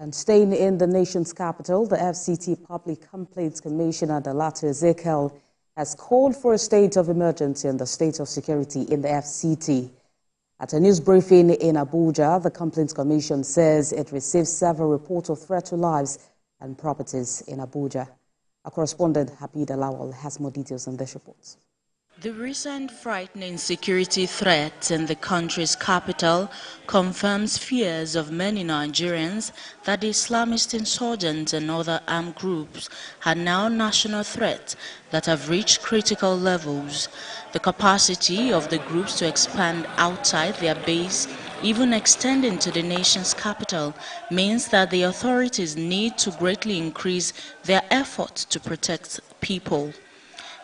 And staying in the nation's capital, the FCT Public Complaints Commissioner, Dalato Ezekiel, has called for a state of emergency and the state of security in the FCT. At a news briefing in Abuja, the Complaints Commission says it received several reports of threat to lives and properties in Abuja. Our correspondent, Habib Alawal, has more details on this report. The recent frightening security threat in the country's capital confirms fears of many Nigerians that the Islamist insurgents and other armed groups are now national threats that have reached critical levels. The capacity of the groups to expand outside their base, even extending to the nation's capital, means that the authorities need to greatly increase their efforts to protect people.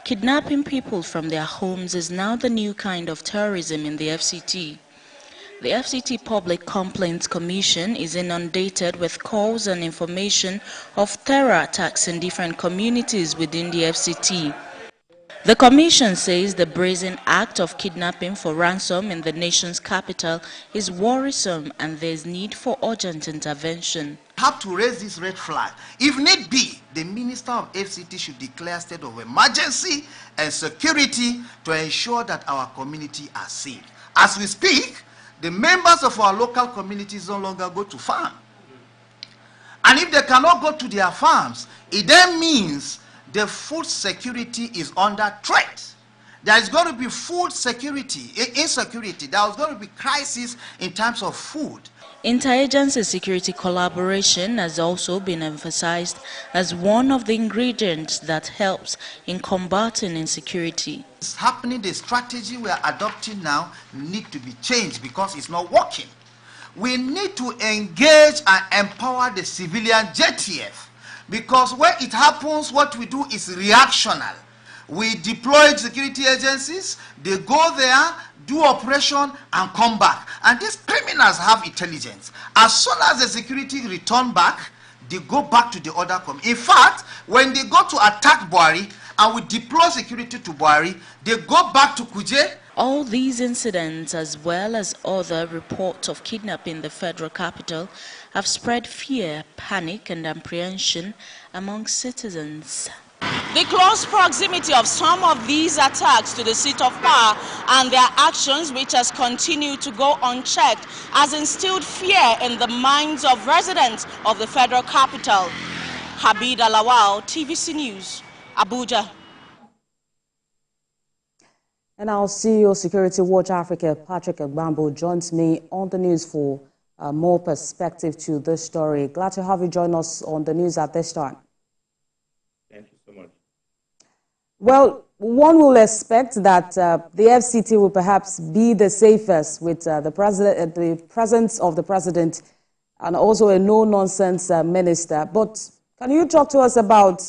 Kidnapping people from their homes is now the new kind of terrorism in the FCT. The FCT Public Complaints Commission is inundated with calls and information of terror attacks in different communities within the FCT. The Commission says the brazen act of kidnapping for ransom in the nation's capital is worrisome and there is need for urgent intervention. Have to raise this red flag. If need be, the Minister of FCT should declare state of emergency and security to ensure that our community are safe. As we speak, the members of our local communities no longer go to farm. And if they cannot go to their farms, it then means the food security is under threat. There is going to be food security, insecurity. There is going to be crisis in terms of food. Interagency security collaboration has also been emphasized as one of the ingredients that helps in combating insecurity. It's happening, the strategy we are adopting now need to be changed because it's not working. We need to engage and empower the civilian JTF because when it happens, what we do is reactional. We deploy security agencies, they go there, do operation and come back. And these criminals have intelligence. As soon as the security return back, they go back to the other community. In fact, when they go to attack Buhari and we deploy security to Buhari, they go back to Kuje. All these incidents, as well as other reports of kidnapping in the federal capital, have spread fear, panic and apprehension among citizens. The close proximity of some of these attacks to the seat of power and their actions, which has continued to go unchecked, has instilled fear in the minds of residents of the federal capital. Habib Alawal, TVC News, Abuja. And our CEO, Security Watch Africa, Patrick Agbambo, joins me on the news for more perspective to this story. Glad to have you join us on the news at this time. Thank you so much. Well, one will expect that the FCT will perhaps be the safest with the presence of the president and also a no-nonsense minister. But can you talk to us about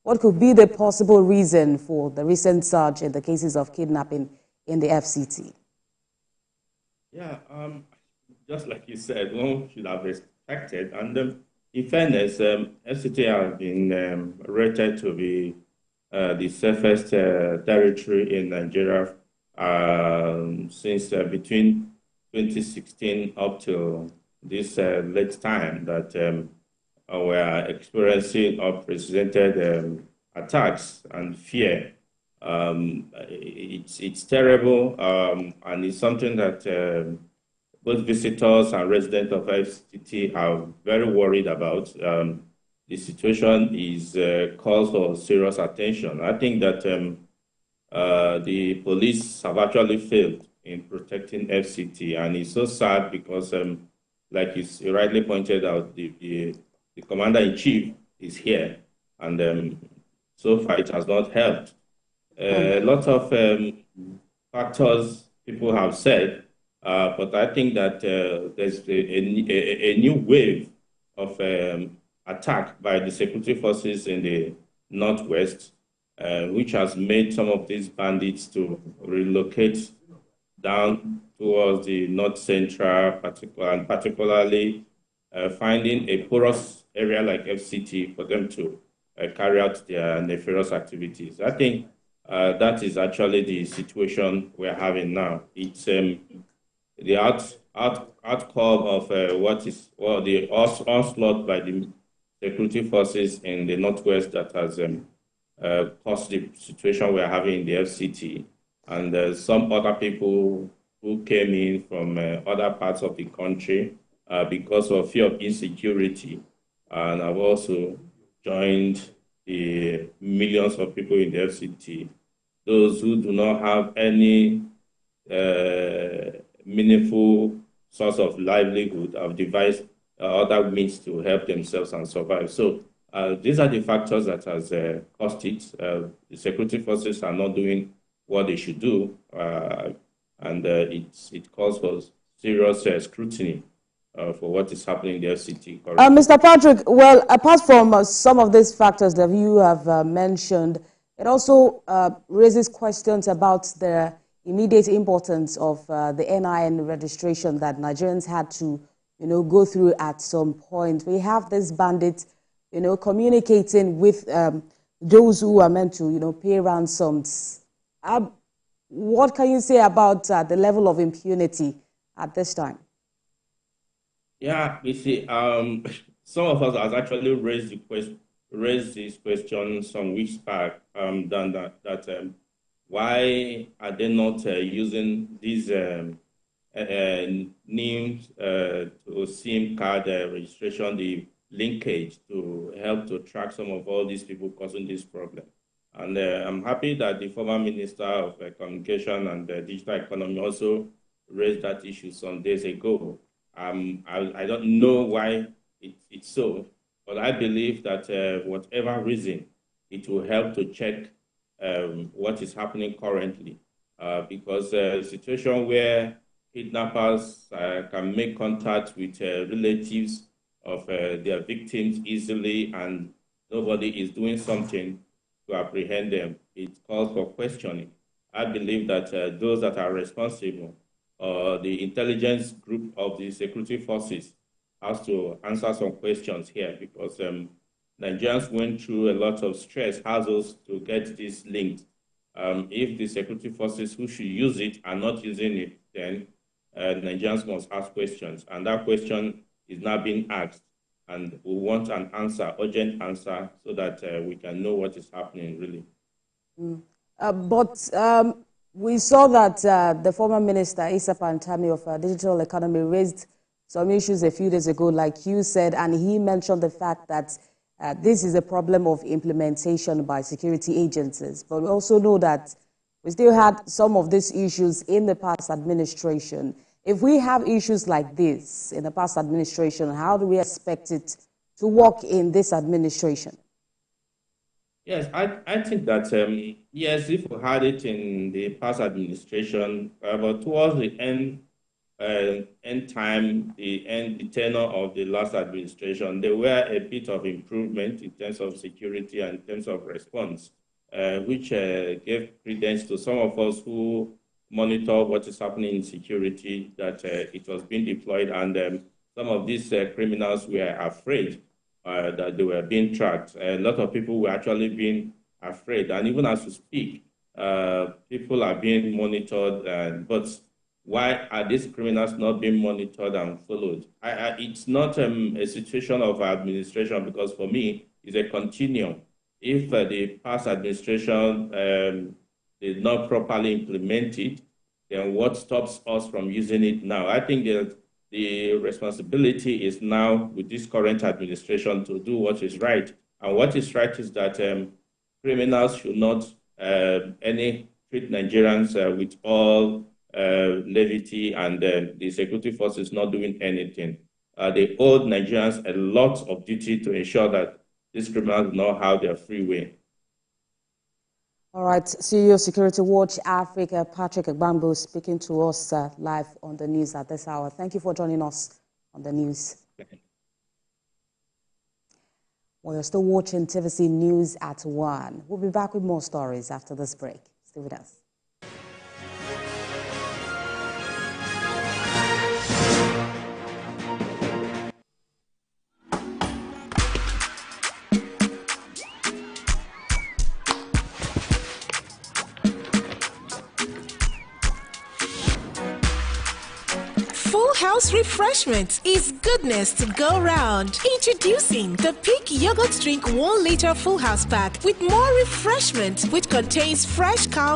what could be the possible reason for the recent surge in the cases of kidnapping in the FCT? Yeah, just like you said, one should have expected. And in fairness, FCT has been rated to be the safest territory in Nigeria since between 2016 up to this late time that we are experiencing unprecedented attacks and fear. It's terrible, and it's something that both visitors and residents of FCT are very worried about. The situation is cause for serious attention. I think that the police have actually failed in protecting FCT, and it's so sad because, like you rightly pointed out, the commander-in-chief is here, and so far it has not helped. A lot of factors people have said, but I think that there's a new wave of attack by the security forces in the northwest, which has made some of these bandits to relocate down towards the north central, and particularly finding a porous area like FCT for them to carry out their nefarious activities. I think that is actually the situation we're having now. It's the outcome of the onslaught by the security forces in the Northwest that has caused the situation we're having in the FCT. And some other people who came in from other parts of the country because of fear of insecurity. And I've also joined the millions of people in the FCT. Those who do not have any meaningful source of livelihood have devised other means to help themselves and survive. So these are the factors that has caused it. The security forces are not doing what they should do, and it calls for serious scrutiny for what is happening in the FCT. Mr. Patrick, well, apart from some of these factors that you have mentioned, it also raises questions about the immediate importance of the NIN registration that Nigerians had to, go through at some point. We have this bandit, communicating with those who are meant to, pay ransoms. What can you say about the level of impunity at this time? Yeah, you see, some of us has actually raised this question some weeks back. Why are they not using these names to SIM card registration, the linkage, to help to track some of all these people causing this problem? And I'm happy that the former Minister of Communication and Digital Economy also raised that issue some days ago. I don't know why it's so, but I believe that whatever reason, it will help to check what is happening currently, because a situation where kidnappers can make contact with relatives of their victims easily and nobody is doing something to apprehend them, it calls for questioning. I believe that those that are responsible, the intelligence group of the security forces, has to answer some questions here, because Nigerians went through a lot of stress, hassles to get this linked. If the security forces who should use it are not using it, then Nigerians must ask questions. And that question is now being asked. And we want an answer, urgent answer, so that we can know what is happening, really. But we saw that the former minister, Issa Pantami of Digital Economy, raised some issues a few days ago, like you said, and he mentioned the fact that this is a problem of implementation by security agencies. But we also know that we still had some of these issues in the past administration. If we have issues like this in the past administration, how do we expect it to work in this administration? Yes, I think that, yes, if we had it in the past administration, but towards the end time, the tenure of the last administration, there were a bit of improvement in terms of security and in terms of response, which gave credence to some of us who monitor what is happening in security, that it was being deployed, and some of these criminals were afraid that they were being tracked. A lot of people were actually being afraid, and even as we speak, people are being monitored, but why are these criminals not being monitored and followed? It's not a situation of administration, because for me, it's a continuum. If the past administration did not properly implement it, then what stops us from using it now? I think that the responsibility is now with this current administration to do what is right. And what is right is that criminals should not treat Nigerians with all levity, and the security forces not doing anything. They owe Nigerians a lot of duty to ensure that these criminals do not have their free way. All right, CEO Security Watch Africa, Patrick Agbambo, speaking to us live on the news at this hour. Thank you for joining us on the news. Well, you're still watching TVC News at 1. We'll be back with more stories after this break. Stay with us. house refreshment is goodness to go round. Introducing the Peak Yogurt Drink 1 liter full house pack with more refreshment, which contains fresh calm